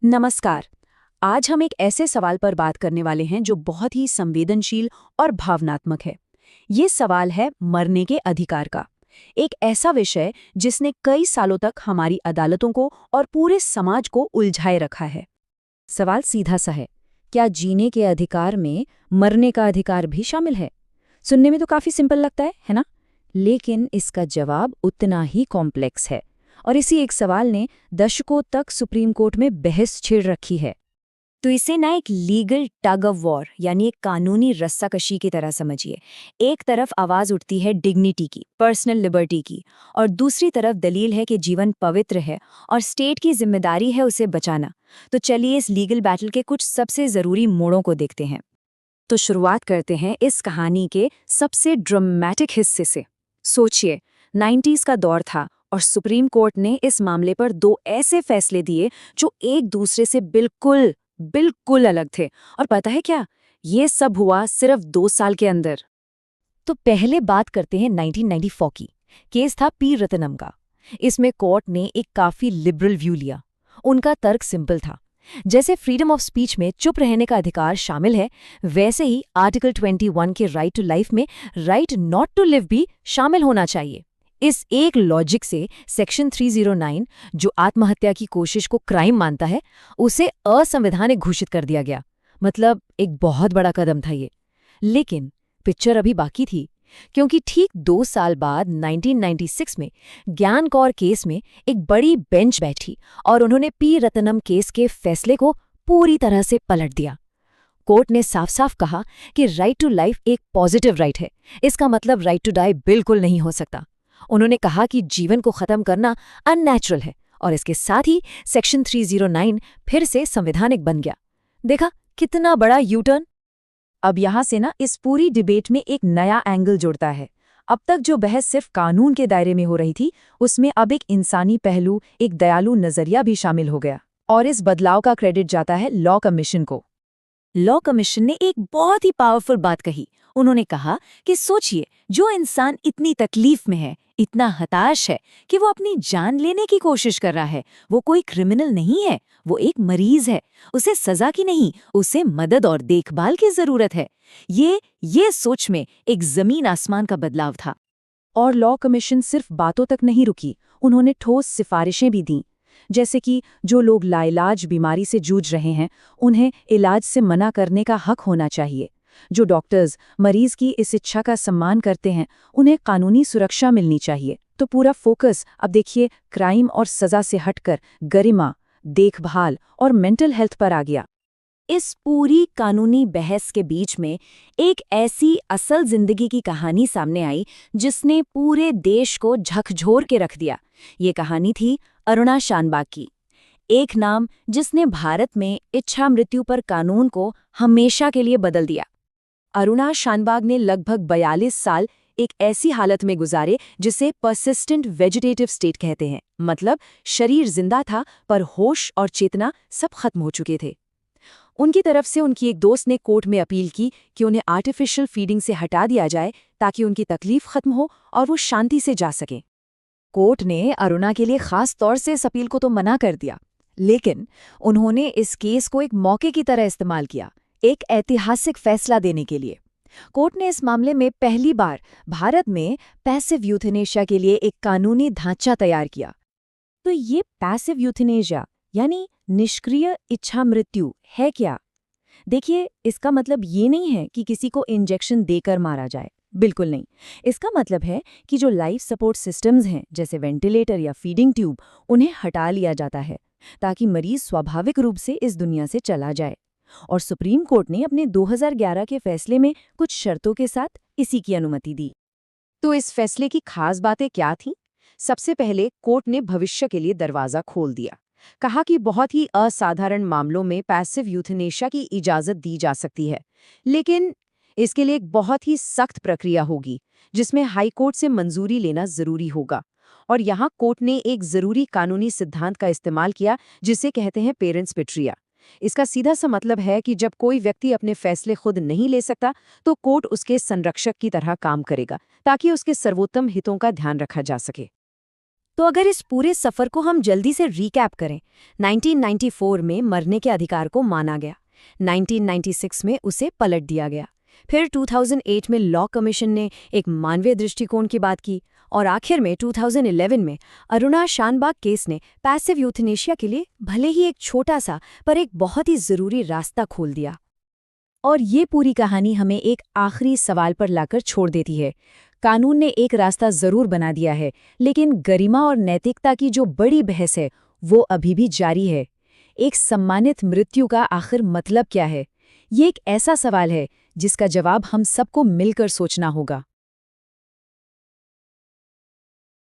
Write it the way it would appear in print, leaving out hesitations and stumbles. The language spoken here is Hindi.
नमस्कार। आज हम एक ऐसे सवाल पर बात करने वाले हैं जो बहुत ही संवेदनशील और भावनात्मक है। ये सवाल है मरने के अधिकार का। एक ऐसा विषय जिसने कई सालों तक हमारी अदालतों को और पूरे समाज को उलझाए रखा है। सवाल सीधा सा है, क्या जीने के अधिकार में मरने का अधिकार भी शामिल है? सुनने में तो काफी सिंपल लगता है ना? लेकिन इसका जवाब उतना ही कॉम्प्लेक्स है और इसी एक सवाल ने दशकों तक सुप्रीम कोर्ट में बहस छेड़ रखी है। तो इसे ना एक लीगल टग ऑफ वॉर यानी एक कानूनी रस्साकशी की तरह समझिए। एक तरफ आवाज उठती है डिग्निटी की, पर्सनल लिबर्टी की, और दूसरी तरफ दलील है कि जीवन पवित्र है और स्टेट की जिम्मेदारी है उसे बचाना। तो चलिए इस लीगल बैटल के कुछ सबसे जरूरी मोड़ों को देखते हैं। तो शुरुआत करते हैं इस कहानी के सबसे ड्रामेटिक हिस्से से। सोचिए, 90s का दौर था और सुप्रीम कोर्ट ने इस मामले पर दो ऐसे फैसले दिए जो एक दूसरे से बिल्कुल बिल्कुल अलग थे। और पता है क्या, ये सब हुआ सिर्फ 2 साल के अंदर। तो पहले बात करते हैं 1994 की। केस था पी रत्नम का। इसमें कोर्ट ने एक काफी लिबरल व्यू लिया। उनका तर्क सिंपल था, जैसे फ्रीडम ऑफ स्पीच में चुप रहने का अधिकार शामिल है, वैसे ही आर्टिकल 21 के राइट टू लाइफ में राइट नॉट टू लिव भी शामिल होना चाहिए। इस एक लॉजिक से सेक्शन 309, जो आत्महत्या की कोशिश को क्राइम मानता है, उसे असंवैधानिक घोषित कर दिया गया। मतलब एक बहुत बड़ा कदम था ये। लेकिन पिक्चर अभी बाकी थी, क्योंकि ठीक 2 साल बाद 1996 में ज्ञान कौर केस में एक बड़ी बेंच बैठी और उन्होंने पी रत्नम केस के फैसले को पूरी तरह से पलट दिया। कोर्ट ने साफ साफ कहा कि राइट टू लाइफ एक पॉजिटिव राइट है, इसका मतलब राइट टू डाई बिल्कुल नहीं हो सकता। उन्होंने कहा कि जीवन को खत्म करना अननेचुरल है और इसके साथ ही सेक्शन 309 फिर से संवैधानिक बन गया। देखा कितना बड़ा यू टर्न। अब यहाँ से ना इस पूरी डिबेट में एक नया एंगल जुड़ता है। अब तक जो बहस सिर्फ कानून के दायरे में हो रही थी, उसमें अब एक इंसानी पहलू, एक दयालु नजरिया भी शामिल हो गया। और इस बदलाव का क्रेडिट जाता है लॉ कमीशन को। लॉ कमीशन ने एक बहुत ही पावरफुल बात कही। उन्होंने कहा कि सोचिए, जो इंसान इतनी तकलीफ में है, इतना हताश है कि वो अपनी जान लेने की कोशिश कर रहा है, वो कोई क्रिमिनल नहीं है, वो एक मरीज है। उसे सजा की नहीं, उसे मदद और देखभाल की जरूरत है। ये सोच में एक जमीन आसमान का बदलाव था। और लॉ कमीशन सिर्फ बातों तक नहीं रुकी, उन्होंने ठोस सिफारिशें भी दीं। जैसे कि जो लोग लाइलाज बीमारी से जूझ रहे हैं, उन्हें इलाज से मना करने का हक होना चाहिए। जो डॉक्टर्स मरीज की इस इच्छा का सम्मान करते हैं, उन्हें कानूनी सुरक्षा मिलनी चाहिए। तो पूरा फोकस अब देखिए क्राइम और सजा से हटकर गरिमा, देखभाल और मेंटल हेल्थ पर आ गया। इस पूरी कानूनी बहस के बीच में एक ऐसी असल जिंदगी की कहानी सामने आई जिसने पूरे देश को झकझोर के रख दिया। ये कहानी थी अरुणा शानबाग की। एक नाम जिसने भारत में इच्छा मृत्यु पर कानून को हमेशा के लिए बदल दिया। अरुणा शानबाग ने लगभग 42 साल एक ऐसी हालत में गुजारे जिसे परसिस्टेंट वेजिटेटिव स्टेट कहते हैं। मतलब शरीर जिंदा था पर होश और चेतना सब खत्म हो चुके थे। उनकी तरफ से उनकी एक दोस्त ने कोर्ट में अपील की कि उन्हें आर्टिफिशियल फीडिंग से हटा दिया जाए ताकि उनकी तकलीफ खत्म हो और वो शांति से जा सकें। कोर्ट ने अरुणा के लिए खास तौर से इस अपील को तो मना कर दिया, लेकिन उन्होंने इस केस को एक मौके की तरह इस्तेमाल किया, एक ऐतिहासिक फैसला देने के लिए। कोर्ट ने इस मामले में पहली बार भारत में पैसिव यूथेनेशिया के लिए एक कानूनी ढांचा तैयार किया। तो ये पैसिव यूथेनेशिया यानी निष्क्रिय इच्छा मृत्यु है क्या? देखिए, इसका मतलब ये नहीं है कि किसी को इंजेक्शन देकर मारा जाए, बिल्कुल नहीं। इसका मतलब है कि जो लाइफ सपोर्ट सिस्टम्स हैं, जैसे वेंटिलेटर या फीडिंग ट्यूब, उन्हें हटा लिया जाता है ताकि मरीज स्वाभाविक रूप से इस दुनिया से चला जाए। और सुप्रीम कोर्ट ने अपने 2011 के फैसले में कुछ शर्तों के साथ इसी की अनुमति दी। तो इस फैसले की खास बातें क्या थीं? सबसे पहले कोर्ट ने भविष्य के लिए दरवाजा खोल दिया। कहा कि बहुत ही असाधारण मामलों में पैसिव यूथेनेशिया की इजाजत दी जा सकती है, लेकिन इसके लिए एक बहुत ही सख्त प्रक्रिया होगी जिसमें हाई कोर्ट से मंजूरी लेना जरूरी होगा। और यहाँ कोर्ट ने एक जरूरी कानूनी सिद्धांत का इस्तेमाल किया जिसे कहते हैं पेरेंट्स पेट्रिया। इसका सीधा सा मतलब है कि जब कोई व्यक्ति अपने फैसले खुद नहीं ले सकता, तो कोर्ट उसके संरक्षक की तरह काम करेगा ताकि उसके सर्वोत्तम हितों का ध्यान रखा जा सके। तो अगर इस पूरे सफ़र को हम जल्दी से रीकैप करें, 1994 में मरने के अधिकार को माना गया, 1996 में उसे पलट दिया गया, फिर 2008 में लॉ कमीशन ने एक मानवीय दृष्टिकोण की बात की, और आखिर में 2011 में अरुणा शानबाग केस ने पैसिव यूथनेशिया के लिए भले ही एक छोटा सा पर एक बहुत ही ज़रूरी रास्ता खोल दिया। और ये पूरी कहानी हमें एक आखिरी सवाल पर लाकर छोड़ देती है। कानून ने एक रास्ता ज़रूर बना दिया है, लेकिन गरिमा और नैतिकता की जो बड़ी बहस है वो अभी भी जारी है। एक सम्मानित मृत्यु का आखिर मतलब क्या है? ये एक ऐसा सवाल है जिसका जवाब हम सबको मिलकर सोचना होगा।